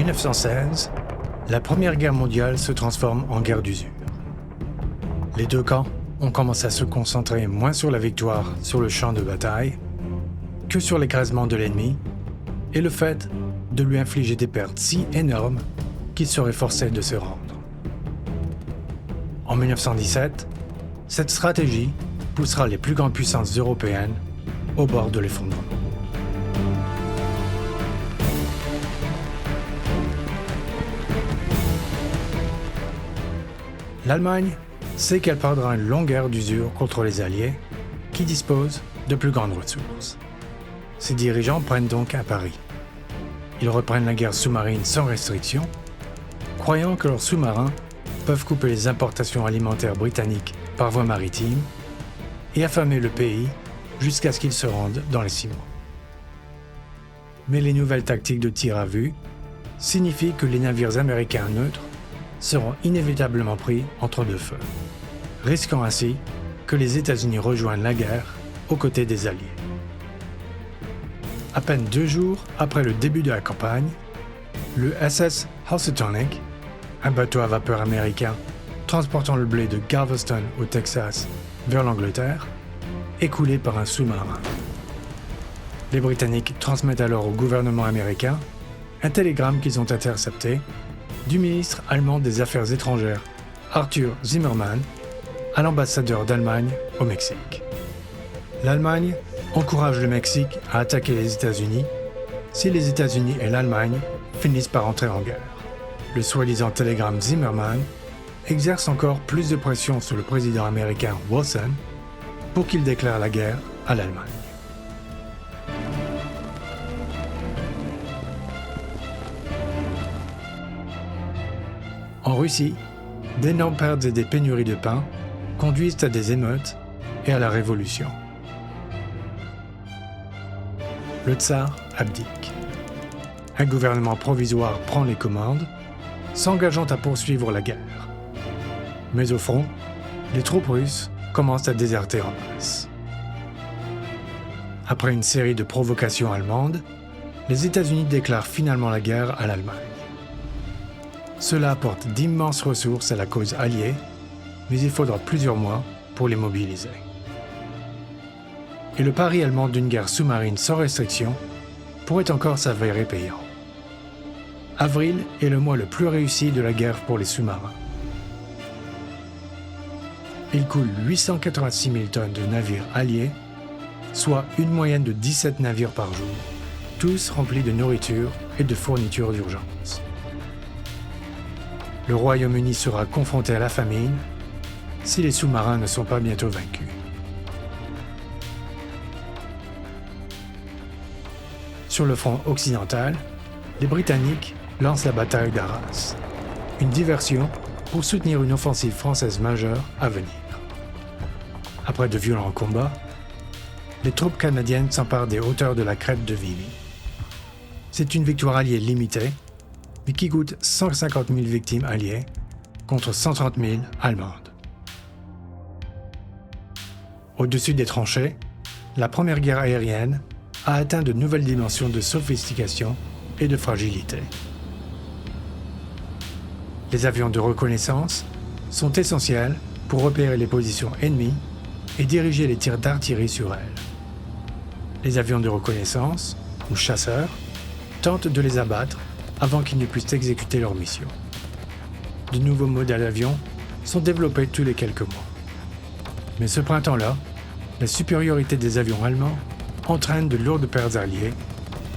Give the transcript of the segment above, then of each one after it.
1916, la Première Guerre mondiale se transforme en guerre d'usure. Les deux camps ont commencé à se concentrer moins sur la victoire sur le champ de bataille que sur l'écrasement de l'ennemi et le fait de lui infliger des pertes si énormes qu'il serait forcé de se rendre. En 1917, cette stratégie poussera les plus grandes puissances européennes au bord de l'effondrement. L'Allemagne sait qu'elle perdra une longue guerre d'usure contre les Alliés, qui disposent de plus grandes ressources. Ses dirigeants prennent donc à Paris. Ils reprennent la guerre sous-marine sans restriction, croyant que leurs sous-marins peuvent couper les importations alimentaires britanniques par voie maritime et affamer le pays jusqu'à ce qu'ils se rendent dans les 6 mois. Mais les nouvelles tactiques de tir à vue signifient que les navires américains neutres seront inévitablement pris entre deux feux, risquant ainsi que les États-Unis rejoignent la guerre aux côtés des Alliés. À peine 2 jours après le début de la campagne, le SS Housatonic, un bateau à vapeur américain transportant le blé de Galveston au Texas vers l'Angleterre, est coulé par un sous-marin. Les Britanniques transmettent alors au gouvernement américain un télégramme qu'ils ont intercepté du ministre allemand des Affaires étrangères, Arthur Zimmermann, à l'ambassadeur d'Allemagne au Mexique. L'Allemagne encourage le Mexique à attaquer les États-Unis si les États-Unis et l'Allemagne finissent par entrer en guerre. Le soi-disant télégramme Zimmermann exerce encore plus de pression sur le président américain Wilson pour qu'il déclare la guerre à l'Allemagne. En Russie, d'énormes pertes et des pénuries de pain conduisent à des émeutes et à la révolution. Le tsar abdique. Un gouvernement provisoire prend les commandes, s'engageant à poursuivre la guerre. Mais au front, les troupes russes commencent à déserter en masse. Après une série de provocations allemandes, les États-Unis déclarent finalement la guerre à l'Allemagne. Cela apporte d'immenses ressources à la cause alliée, mais il faudra plusieurs mois pour les mobiliser. Et le pari allemand d'une guerre sous-marine sans restriction pourrait encore s'avérer payant. Avril est le mois le plus réussi de la guerre pour les sous-marins. Il coule 886 000 tonnes de navires alliés, soit une moyenne de 17 navires par jour, tous remplis de nourriture et de fournitures d'urgence. Le Royaume-Uni sera confronté à la famine si les sous-marins ne sont pas bientôt vaincus. Sur le front occidental, les Britanniques lancent la bataille d'Arras, une diversion pour soutenir une offensive française majeure à venir. Après de violents combats, les troupes canadiennes s'emparent des hauteurs de la crête de Vimy. C'est une victoire alliée limitée, mais qui coûte 150 000 victimes alliées contre 130 000 allemandes. Au-dessus des tranchées, la première guerre aérienne a atteint de nouvelles dimensions de sophistication et de fragilité. Les avions de reconnaissance sont essentiels pour repérer les positions ennemies et diriger les tirs d'artillerie sur elles. Les avions de reconnaissance, ou chasseurs, tentent de les abattre avant qu'ils ne puissent exécuter leur mission. De nouveaux modèles d'avions sont développés tous les quelques mois. Mais ce printemps-là, la supériorité des avions allemands entraîne de lourdes pertes alliées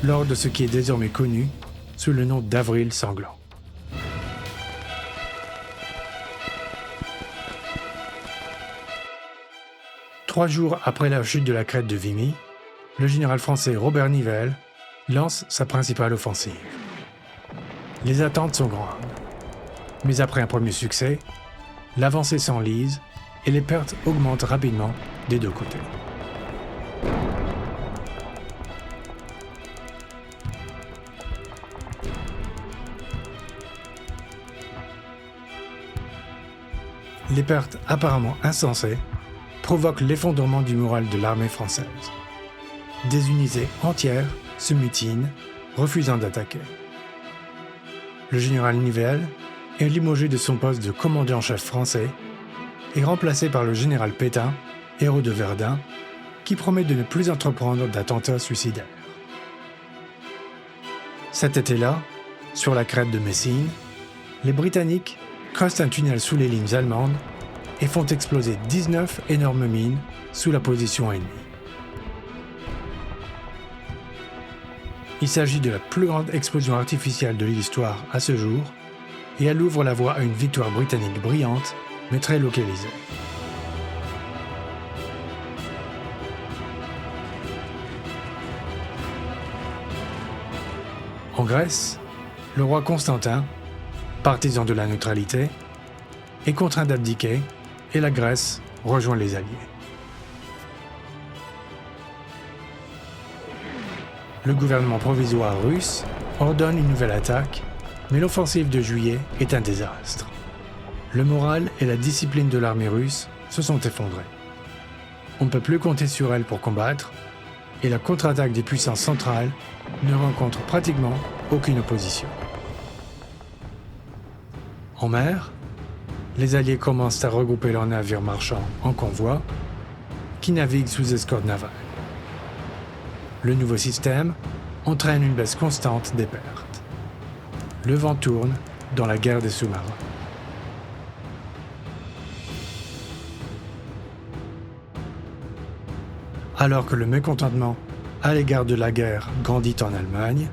lors de ce qui est désormais connu sous le nom d'Avril sanglant. Trois jours après la chute de la crête de Vimy, le général français Robert Nivelle lance sa principale offensive. Les attentes sont grandes, mais après un premier succès, l'avancée s'enlise et les pertes augmentent rapidement des deux côtés. Les pertes apparemment insensées provoquent l'effondrement du moral de l'armée française. Des unités entières se mutinent, refusant d'attaquer. le général Nivelle est limogé de son poste de commandant en chef français et remplacé par le général Pétain, héros de Verdun, qui promet de ne plus entreprendre d'attentats suicidaires. Cet été-là, sur la crête de Messine, les Britanniques creusent un tunnel sous les lignes allemandes et font exploser 19 énormes mines sous la position ennemie. Il s'agit de la plus grande explosion artificielle de l'histoire à ce jour, et elle ouvre la voie à une victoire britannique brillante, mais très localisée. En Grèce, le roi Constantin, partisan de la neutralité, est contraint d'abdiquer et la Grèce rejoint les Alliés. Le gouvernement provisoire russe ordonne une nouvelle attaque, mais l'offensive de juillet est un désastre. Le moral et la discipline de l'armée russe se sont effondrés. On ne peut plus compter sur elle pour combattre, et la contre-attaque des puissances centrales ne rencontre pratiquement aucune opposition. En mer, les Alliés commencent à regrouper leurs navires marchands en convoi qui naviguent sous escorte navale. Le nouveau système entraîne une baisse constante des pertes. Le vent tourne dans la guerre des sous-marins. Alors que le mécontentement à l'égard de la guerre grandit en Allemagne,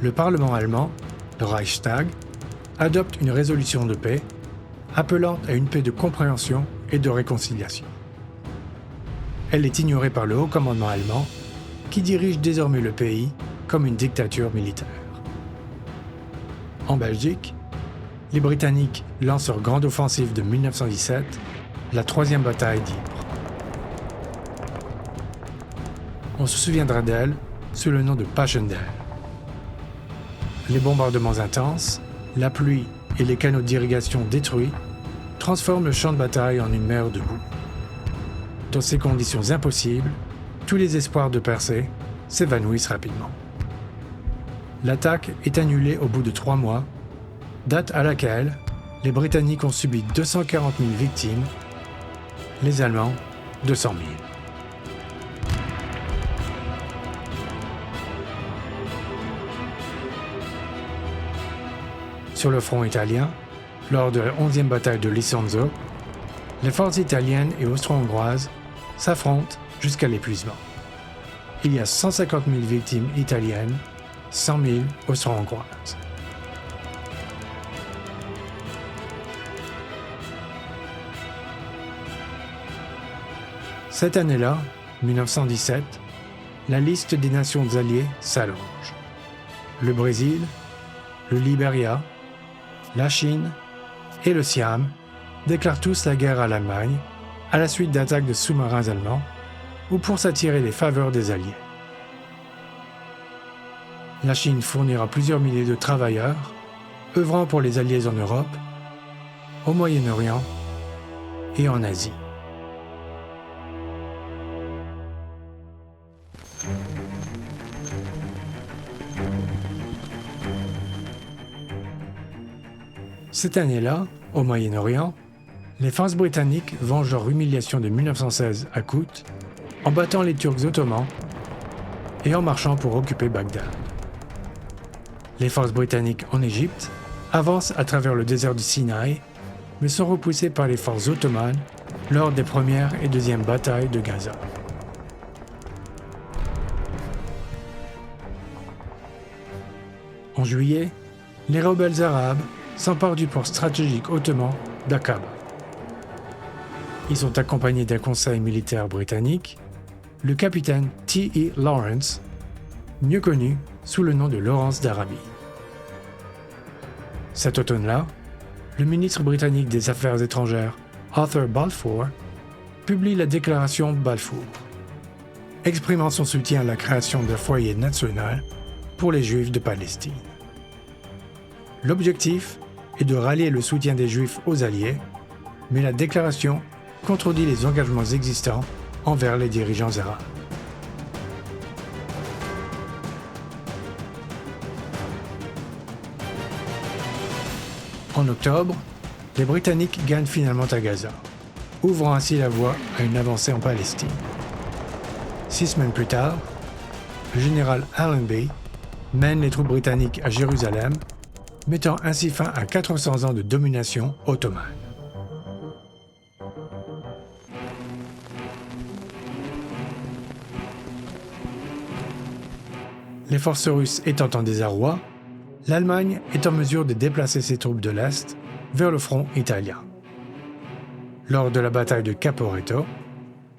le Parlement allemand, le Reichstag, adopte une résolution de paix appelant à une paix de compréhension et de réconciliation. Elle est ignorée par le haut commandement allemand, qui dirige désormais le pays comme une dictature militaire. En Belgique, les Britanniques lancent leur grande offensive de 1917, la troisième bataille d'Ypres. On se souviendra d'elle sous le nom de Passchendaele. Les bombardements intenses, la pluie et les canaux d'irrigation détruits transforment le champ de bataille en une mer de boue. Dans ces conditions impossibles, tous les espoirs de percer s'évanouissent rapidement. L'attaque est annulée au bout de 3 mois, date à laquelle les Britanniques ont subi 240 000 victimes, les Allemands 200 000. Sur le front italien, lors de la 11e bataille de l'Isonzo, les forces italiennes et austro-hongroises s'affrontent jusqu'à l'épuisement. Il y a 150 000 victimes italiennes, 100 000 austro-hongroises. Cette année-là, 1917, la liste des nations alliées s'allonge. Le Brésil, le Libéria, la Chine et le Siam déclarent tous la guerre à l'Allemagne à la suite d'attaques de sous-marins allemands ou pour s'attirer les faveurs des Alliés. La Chine fournira plusieurs milliers de travailleurs œuvrant pour les Alliés en Europe, au Moyen-Orient et en Asie. Cette année-là, au Moyen-Orient, les forces britanniques vengent leur humiliation de 1916 à Kout en battant les Turcs ottomans et en marchant pour occuper Bagdad. Les forces britanniques en Égypte avancent à travers le désert du Sinaï, mais sont repoussées par les forces ottomanes lors des premières et deuxièmes batailles de Gaza. En juillet, les rebelles arabes s'emparent du port stratégique ottoman d'Aqaba. Ils sont accompagnés d'un conseil militaire britannique, le capitaine T.E. Lawrence, mieux connu sous le nom de Lawrence d'Arabie. Cet automne-là, le ministre britannique des Affaires étrangères, Arthur Balfour, publie la déclaration Balfour, exprimant son soutien à la création d'un foyer national pour les Juifs de Palestine. L'objectif est de rallier le soutien des Juifs aux Alliés, mais la déclaration contredit les engagements existants envers les dirigeants arabes. En octobre, les Britanniques gagnent finalement à Gaza, ouvrant ainsi la voie à une avancée en Palestine. 6 semaines plus tard, le général Allenby mène les troupes britanniques à Jérusalem, mettant ainsi fin à 400 ans de domination ottomane. Les forces russes étant en désarroi, l'Allemagne est en mesure de déplacer ses troupes de l'Est vers le front italien. Lors de la bataille de Caporetto,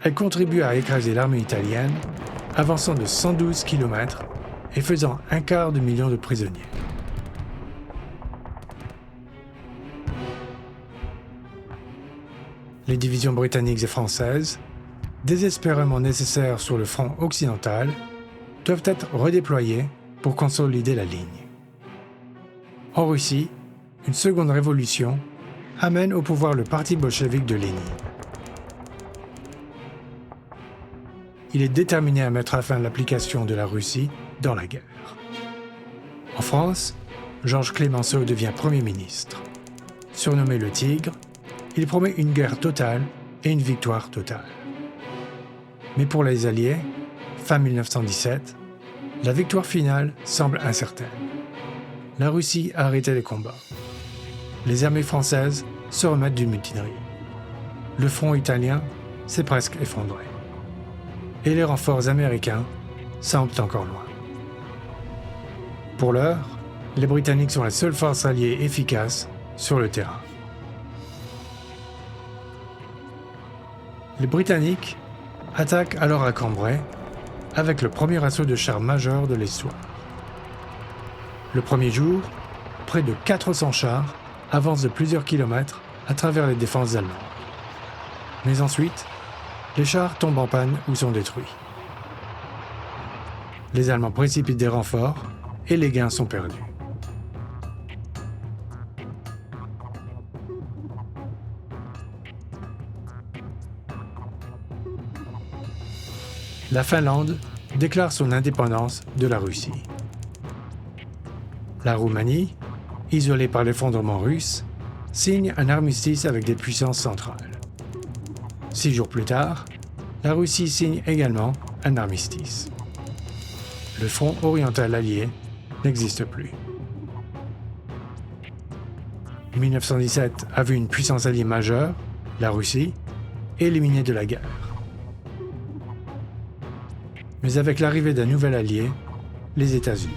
elle contribue à écraser l'armée italienne, avançant de 112 km et faisant 250 000 de prisonniers. Les divisions britanniques et françaises, désespérément nécessaires sur le front occidental, doivent être redéployées pour consolider la ligne. En Russie, une seconde révolution amène au pouvoir le parti bolchevique de Lénine. Il est déterminé à mettre fin à l'application de la Russie dans la guerre. En France, Georges Clemenceau devient Premier ministre. Surnommé le Tigre, il promet une guerre totale et une victoire totale. Mais pour les Alliés, fin 1917, la victoire finale semble incertaine. La Russie a arrêté les combats. Les armées françaises se remettent d'une mutinerie. Le front italien s'est presque effondré. Et les renforts américains semblent encore loin. Pour l'heure, les Britanniques sont la seule force alliée efficace sur le terrain. Les Britanniques attaquent alors à Cambrai avec le premier assaut de chars majeur de l'histoire. Le premier jour, près de 400 chars avancent de plusieurs kilomètres à travers les défenses allemandes. Mais ensuite, les chars tombent en panne ou sont détruits. Les Allemands précipitent des renforts et les gains sont perdus. La Finlande déclare son indépendance de la Russie. La Roumanie, isolée par l'effondrement russe, signe un armistice avec des puissances centrales. 6 jours plus tard, la Russie signe également un armistice. Le front oriental allié n'existe plus. 1917 a vu une puissance alliée majeure, la Russie, éliminée de la guerre. Mais avec l'arrivée d'un nouvel allié, les États-Unis.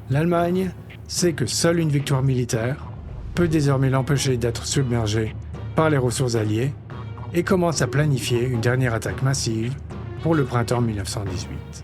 L'Allemagne sait que seule une victoire militaire peut désormais l'empêcher d'être submergée par les ressources alliées et commence à planifier une dernière attaque massive pour le printemps 1918.